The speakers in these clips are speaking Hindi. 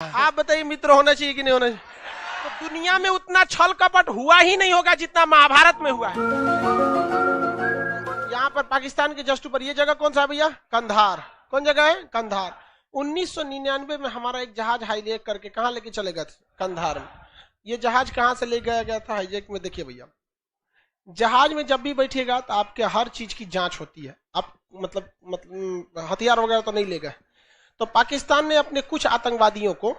आप बताइए मित्र होना चाहिए कि नहीं होना चाहिए? तो दुनिया में उतना छल कपट हुआ ही नहीं होगा जितना महाभारत में हुआ है। यहाँ पर पाकिस्तान के जस्ट ऊपर ये जगह कौन सा है भैया? कंधार। कौन जगह है? कंधार। 1999 में हमारा एक जहाज हाईजैक करके कहाँ लेके चले गए थे? कंधार में। ये जहाज कहाँ से ले गया गया था हाईजैक में? देखिए भैया, जहाज में जब भी बैठिएगा तो आपके हर चीज की जांच होती है। आप मतलब हथियार वगैरह तो नहीं ले गए। तो पाकिस्तान ने अपने कुछ आतंकवादियों को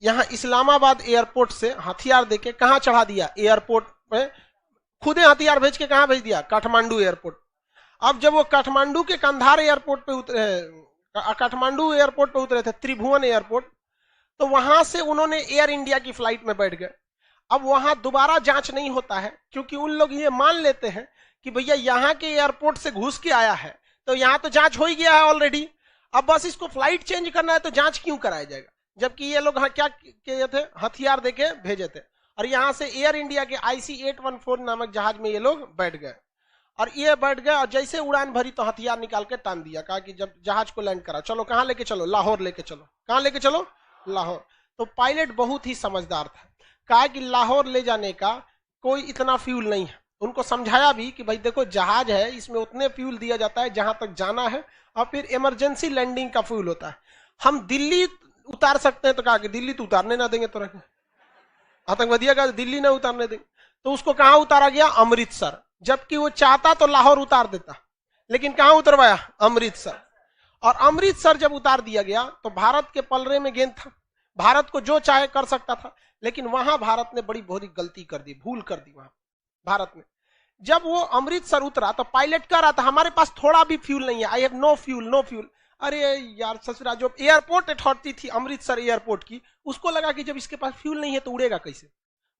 यहाँ इस्लामाबाद एयरपोर्ट से हथियार देके कहाँ चढ़ा दिया? एयरपोर्ट पे खुदे हथियार भेज के कहाँ भेज दिया? काठमांडू एयरपोर्ट। अब जब वो काठमांडू के कंधार एयरपोर्ट पे उतरे, काठमांडू एयरपोर्ट पे उतरे थे, त्रिभुवन एयरपोर्ट, तो वहां से उन्होंने एयर इंडिया की फ्लाइट में बैठ गए। अब वहां दोबारा जांच नहीं होता है क्योंकि उन लोग ये मान लेते हैं कि भैया यहाँ के एयरपोर्ट से घुस के आया है तो यहाँ तो जांच हो ही गया है ऑलरेडी, अब बस इसको फ्लाइट चेंज करना है तो जांच क्यों कराया जाएगा? जबकि ये लोग क्या किए थे? हथियार देके भेजे थे। और यहाँ से एयर इंडिया के IC-814 नामक जहाज में ये लोग बैठ गए और ये बैठ गए और जैसे उड़ान भरी तो हथियार निकाल के टान दिया। कहा कि जब जहाज को लैंड करा, चलो कहाँ लेके चलो? लाहौर लेके चलो। कहाँ लेके चलो? लाहौर। तो पायलट बहुत ही समझदार था, कहा कि लाहौर ले जाने का कोई इतना फ्यूल नहीं है। उनको समझाया भी कि भाई देखो जहाज है, इसमें उतने फ्यूल दिया जाता है जहां तक जाना है और फिर इमरजेंसी लैंडिंग का फ्यूल होता है। हम दिल्ली उतार सकते हैं तो कहा कि दिल्ली तो उतारने ना देंगे, तो आतंकवादियों का दिल्ली ना उतारने देंगे। तो उसको कहां उतारा गया? अमृतसर। जबकि वो चाहता तो लाहौर उतार देता, लेकिन कहां उतरवाया? अमृतसर। और अमृतसर जब उतार दिया गया तो भारत के पलरे में गेंद था, भारत को जो चाहे कर सकता था। लेकिन वहां भारत ने बड़ी बहुत गलती कर दी, भूल कर दी वहां भारत ने। जब वो अमृतसर उतरा तो पायलट कह रहा था हमारे पास थोड़ा भी फ्यूल नहीं है, I have no fuel, no fuel. अरे यार ससुरा, जो एयरपोर्ट अथॉरिटी थी अमृतसर एयरपोर्ट की, उसको लगा कि जब इसके पास फ्यूल नहीं है तो उड़ेगा कैसे।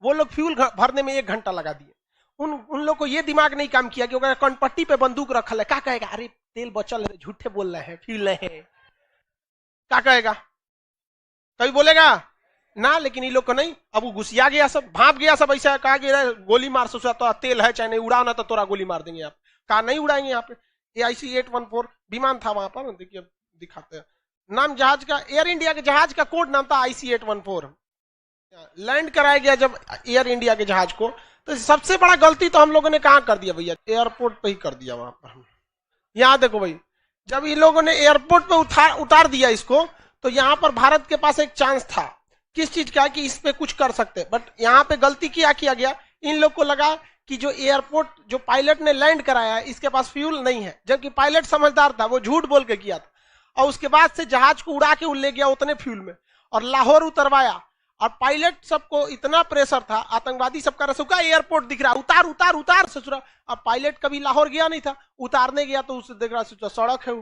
वो लोग फ्यूल भरने में 1 घंटा लगा दिए। उन लोग को ये दिमाग नहीं काम किया कि अगर कनपट्टी पे बंदूक रखल है, क्या कहेगा? अरे तेल बचल है, झूठे बोल रहे हैं, फ्यूल नहीं है, क्या कहेगा? कभी बोलेगा ना? लेकिन ये लोग को नहीं। अब वो घुसिया गया, सब भाप गया, सब ऐसा कहा कि गोली मार, सोचा तो तेल है चाहे नहीं, उड़ाओ ना तो तोरा गोली मार देंगे। आप कहा नहीं उड़ाएंगे। यहाँ पे IC-814 विमान था वहां पर, देखिए दिखाते हैं नाम जहाज का। एयर इंडिया के जहाज का कोड नाम था IC-814। लैंड कराया गया जब एयर इंडिया के जहाज को, तो सबसे बड़ा गलती तो हम लोगों ने कहाँ कर दिया भैया? एयरपोर्ट पे ही कर दिया। वहां पर यहाँ देखो भाई, जब इन लोगों ने एयरपोर्ट पे उतार दिया इसको, तो यहाँ पर भारत के पास एक चांस था किस चीज का, कि इस पे कुछ कर सकते। बट यहाँ पे गलती किया गया, इन लोग को लगा कि जो एयरपोर्ट जो पायलट ने लैंड कराया है इसके पास फ्यूल नहीं है। जबकि पायलट समझदार था, वो झूठ बोल के किया था। और उसके बाद से जहाज को उड़ा के ले गया उतने फ्यूल में और लाहौर उतरवाया। और पायलट सबको इतना प्रेशर था, आतंकवादी सबका रसूखा एयरपोर्ट दिख रहा, उतार उतार उतार ससुरा। अब पायलट कभी लाहौर गया नहीं था, उतारने गया तो उसे देख रहा सोचा सड़क है वो,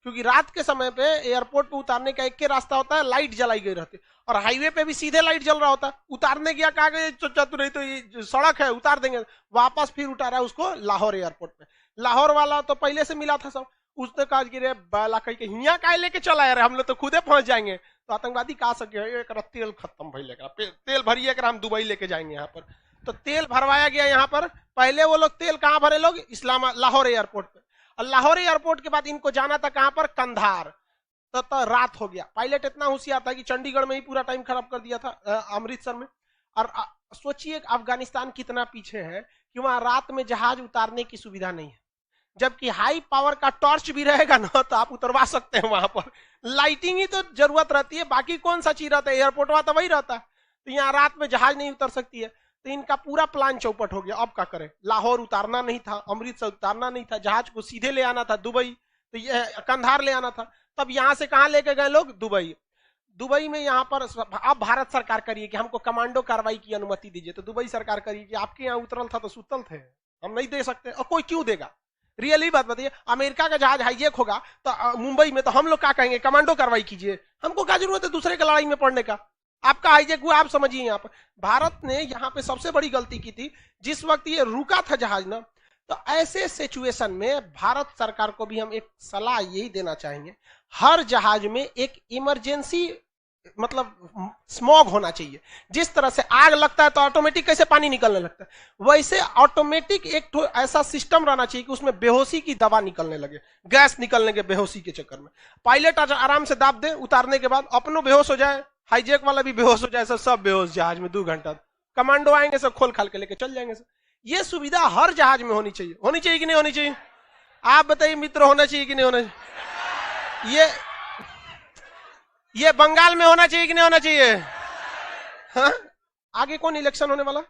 क्योंकि रात के समय पे एयरपोर्ट पे उतारने का एक के रास्ता होता है, लाइट जलाई गई रहती है, और हाईवे पे भी सीधे लाइट जल रहा होता है। उतारने गया, कहा गया चतुर नहीं तो ये सड़क है, उतार देंगे। वापस फिर उतारा उसको लाहौर एयरपोर्ट पे। लाहौर वाला तो पहले से मिला था सब, उसने कहा कि रे बाला कहीं के हिया काय लेके चला यार, हम लोग तो खुदे पहुंच जाएंगे। तो आतंकवादी कहा सके तेल खत्म भाई, लेकर तेल भरिए कर हम दुबई लेके जाएंगे। यहाँ पर तो तेल भरवाया गया। यहाँ पर पहले वो लोग तेल कहाँ भरे लोग? लाहौर एयरपोर्ट पे। और लाहौर एयरपोर्ट के बाद इनको जाना था कहां पर? कंधार। तो रात हो गया। पायलट इतना होशियार था कि चंडीगढ़ में ही पूरा टाइम खराब कर दिया था, अमृतसर में। और सोचिए अफगानिस्तान कितना पीछे है कि वहां रात में जहाज उतारने की सुविधा नहीं है। जबकि हाई पावर का टॉर्च भी रहेगा ना तो आप उतरवा सकते हैं। वहां पर लाइटिंग ही तो जरूरत रहती है, बाकी कौन सा चीज रहता है? एयरपोर्ट वहां तो वही रहता है। तो यहाँ रात में जहाज नहीं उतर सकती है, तो इनका पूरा प्लान चौपट हो गया। अब क्या करें? लाहौर उतारना नहीं था, अमृतसर उतारना नहीं था, जहाज को सीधे ले आना था दुबई, तो ये कंधार ले आना था। तब यहां से कहां लेके गए लोग? दुबई। दुबई में यहाँ पर अब भारत सरकार करिए कि हमको कमांडो कार्रवाई की अनुमति दीजिए, तो दुबई सरकार करिए कि आपके यहाँ उतरल था तो सुतल थे, हम नहीं दे सकते। और कोई क्यों देगा? रियली बात बताइए, अमेरिका का जहाज हाईजैक होगा तो मुंबई में, तो हम लोग क्या कहेंगे? कमांडो कार्रवाई कीजिए। हमको क्या जरूरत है दूसरे की लड़ाई में पड़ने का? आपका हाईजैक हुआ, आप समझिए। यहाँ पर भारत ने यहाँ पे सबसे बड़ी गलती की थी। जिस वक्त ये रुका था जहाज ना, तो ऐसे सिचुएशन में भारत सरकार को भी हम एक सलाह यही देना चाहेंगे, हर जहाज में एक इमरजेंसी मतलब स्मॉग होना चाहिए। जिस तरह से आग लगता है तो ऑटोमेटिक कैसे पानी निकलने लगता है, वैसे ऑटोमेटिक एक तो ऐसा सिस्टम रहना चाहिए कि उसमें बेहोशी की दवा निकलने लगे, गैस निकलने के बेहोशी के चक्कर में। पायलट आराम से दाब दे, उतारने के बाद अपनों बेहोश हो जाए, हाईजेक वाला भी बेहोश हो जाए, सब बेहोश जहाज में 2 घंटा, कमांडो आएंगे सब खोल खाल के लेके चल जाएंगे सब। ये सुविधा हर जहाज में होनी चाहिए, होनी चाहिए कि नहीं होनी चाहिए? आप बताइए मित्र, होना चाहिए कि नहीं होना चाहिए? ये बंगाल में होना चाहिए कि नहीं होना चाहिए? हाँ? आगे कौन इलेक्शन होने वाला?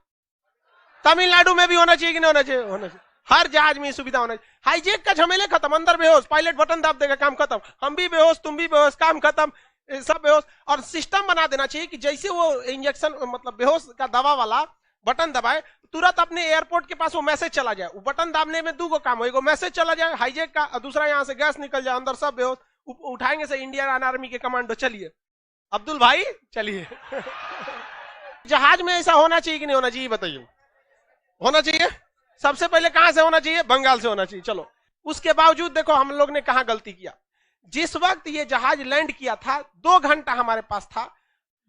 तमिलनाडु में भी होना चाहिए कि नहीं होना चाहिए? होना चाहिए। हर जहाज में सुविधा होना चाहिए। हाईजेक का झमेले खत्म, अंदर बेहोश, पायलट बटन दाब देगा, काम खत्म, हम भी बेहोश, तुम भी बेहोश, काम खत्म, सब बेहोश। और सिस्टम बना देना चाहिए कि जैसे वो इंजेक्शन मतलब बेहोश का दवा वाला बटन दबाए, तुरंत अपने एयरपोर्ट के पास वो मैसेज चला जाए। वो बटन दाबने में 2 काम हो, मैसेज चला जाए हाईजेक का, और दूसरा यहाँ से गैस निकल जाए, अंदर सब बेहोश, उठाएंगे से इंडियन आर्मी के कमांडो, चलिए अब्दुल भाई चलिए। जहाज में ऐसा होना चाहिए कि नहीं होना चाहिए? बताइए। होना चाहिए। सबसे पहले कहां से होना चाहिए? बंगाल से होना चाहिए। चलो, उसके बावजूद देखो हम लोग ने कहां गलती किया। जिस वक्त ये जहाज लैंड किया था 2 घंटा हमारे पास था।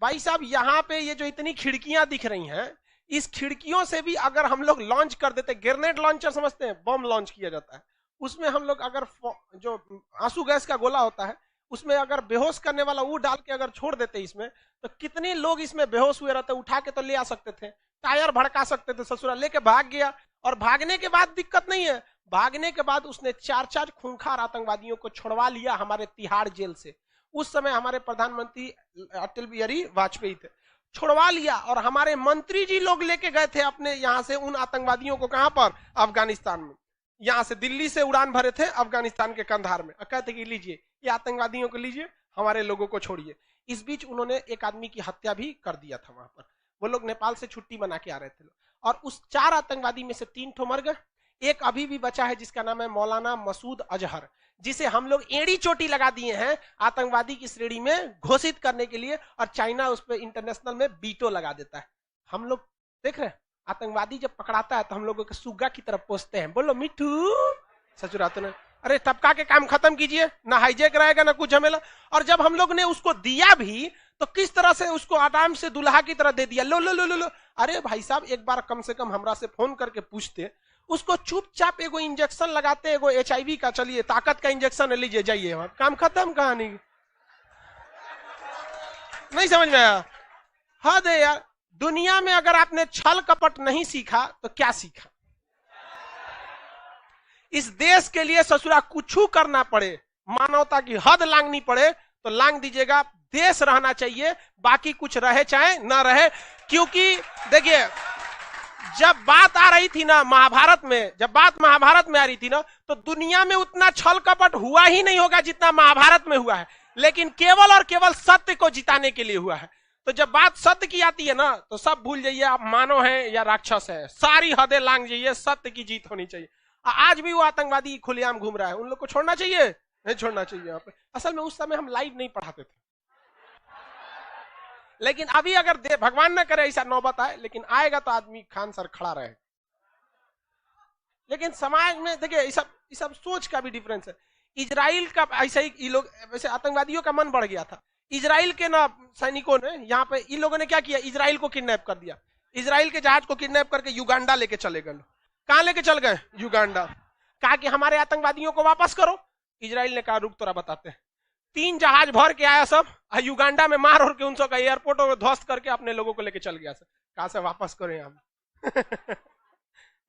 भाई साहब, यहां पे ये जो इतनी खिड़कियां दिख रही हैं, इस खिड़कियों से भी अगर हम लोग लॉन्च कर देते, ग्रेनेड लॉन्चर समझते हैं, बम लॉन्च किया जाता है, उसमें हम लोग अगर जो आंसू गैस का गोला होता है, उसमें अगर बेहोश करने वाला वो डाल के अगर छोड़ देते इसमें, तो कितने लोग इसमें बेहोश हुए रहते, उठा के तो ले आ सकते थे, टायर भड़का सकते थे, ससुरा लेके भाग गया। और भागने के बाद दिक्कत नहीं है, भागने के बाद उसने 4 खूंखार आतंकवादियों को छुड़वा लिया हमारे तिहाड़ जेल से। उस समय हमारे प्रधानमंत्री अटल बिहारी वाजपेयी थे, छुड़वा लिया। और हमारे मंत्री जी लोग लेके गए थे अपने यहां से उन आतंकवादियों को, कहां पर? अफगानिस्तान में। यहां से दिल्ली से उड़ान भरे थे अफगानिस्तान के कंधार में, कहते कि लीजिए ये आतंकवादियों को लीजिए, हमारे लोगों को छोड़िए। इस बीच उन्होंने एक आदमी की हत्या भी कर दिया था वहां पर। वो लोग नेपाल से छुट्टी मना के आ रहे थे, और उस 4 आतंकवादी में से 3 ठो मर गए। एक अभी भी बचा है जिसका नाम है मौलाना मसूद अजहर, जिसे हम लोग एड़ी चोटी लगा दिए हैं आतंकवादी की श्रेणी में घोषित करने के लिए, और चाइना उस पर इंटरनेशनल में बीटो लगा देता है। हम लोग देख रहे हैं, आतंकवादी जब पकड़ाता है तो हम लोगों के सुग्गा की तरफ पोसते हैं, बोलो मिठू सचुराते ना, अरे तबका के काम खत्म कीजिए, ना हाईजेक रहेगा ना कुछ झमेला। और जब हम लोग ने उसको दिया भी तो किस तरह से उसको आराम से दुल्हा की तरह दे दिया, लो लो लो लो लो। अरे भाई साहब, एक बार कम से कम हमरा से फोन करके पूछते, उसको चुपचाप एगो इंजेक्शन लगाते, एगो HIV का, चलिए ताकत का इंजेक्शन लीजिए जाइए, वहां काम खत्म, कहानी। नहीं समझ में आया? हद है यार। दुनिया में अगर आपने छल कपट नहीं सीखा तो क्या सीखा? इस देश के लिए ससुरा कुछ करना पड़े, मानवता की हद लांगनी पड़े तो लांग दीजिएगा। देश रहना चाहिए, बाकी कुछ रहे चाहे ना रहे। क्योंकि देखिए, जब बात आ रही थी ना महाभारत में, जब बात महाभारत में आ रही थी ना, तो दुनिया में उतना छल कपट हुआ ही नहीं होगा जितना महाभारत में हुआ है, लेकिन केवल और केवल सत्य को जिताने के लिए हुआ है। तो जब बात सत्य की आती है ना, तो सब भूल जाइए आप मानव हैं या राक्षस है, सारी हदें लांग जाइए, सत्य की जीत होनी चाहिए। आज भी वो आतंकवादी खुलेआम घूम रहा है, उन लोग को छोड़ना चाहिए, नहीं छोड़ना चाहिए। यहाँ पे असल में उस समय हम लाइव नहीं पढ़ाते थे, लेकिन अभी अगर भगवान ना करे ऐसा नौबत आए, लेकिन आएगा तो आदमी खान सर खड़ा रहे। लेकिन समाज में देखिए ये सब सोच का भी डिफरेंस है। इजराइल का ऐसा ही लोग, वैसे आतंकवादियों का मन बढ़ गया था। इजराइल के ना सैनिकों ने यहाँ पे इन लोगों ने क्या किया, इजराइल को किडनैप कर दिया। इजराइल के जहाज को किडनैप करके युगांडा लेके चले गए। कहां लेके चल गए? युगांडा। कहा कि हमारे आतंकवादियों को वापस करो। इजराइल ने कहा रुक तोरा बताते हैं। 3 जहाज भर के आया सब, युगांडा में मार और के उन सबका एयरपोर्टों में ध्वस्त करके अपने लोगों को लेके चल गया सर। कहा से वापस करो यहाँ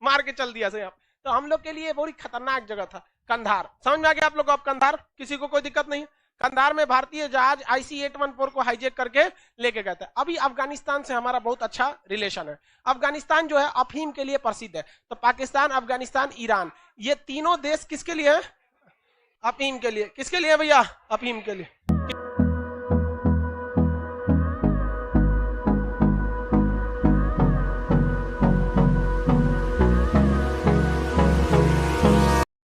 मार के चल दिया सर यहाँ। तो हम लोग के लिए बड़ी खतरनाक जगह था कंधार। समझ में आ गया आप लोग? अब कंधार किसी को कोई दिक्कत नहीं है। कंधार में भारतीय जहाज IC-814 को हाईजेक करके लेके गए थे। अभी अफगानिस्तान से हमारा बहुत अच्छा रिलेशन है। अफगानिस्तान जो है अफीम के लिए प्रसिद्ध है। तो पाकिस्तान, अफगानिस्तान, ईरान, ये तीनों देश किसके लिए है? अफीम के लिए। किसके लिए भैया? अफीम के लिए।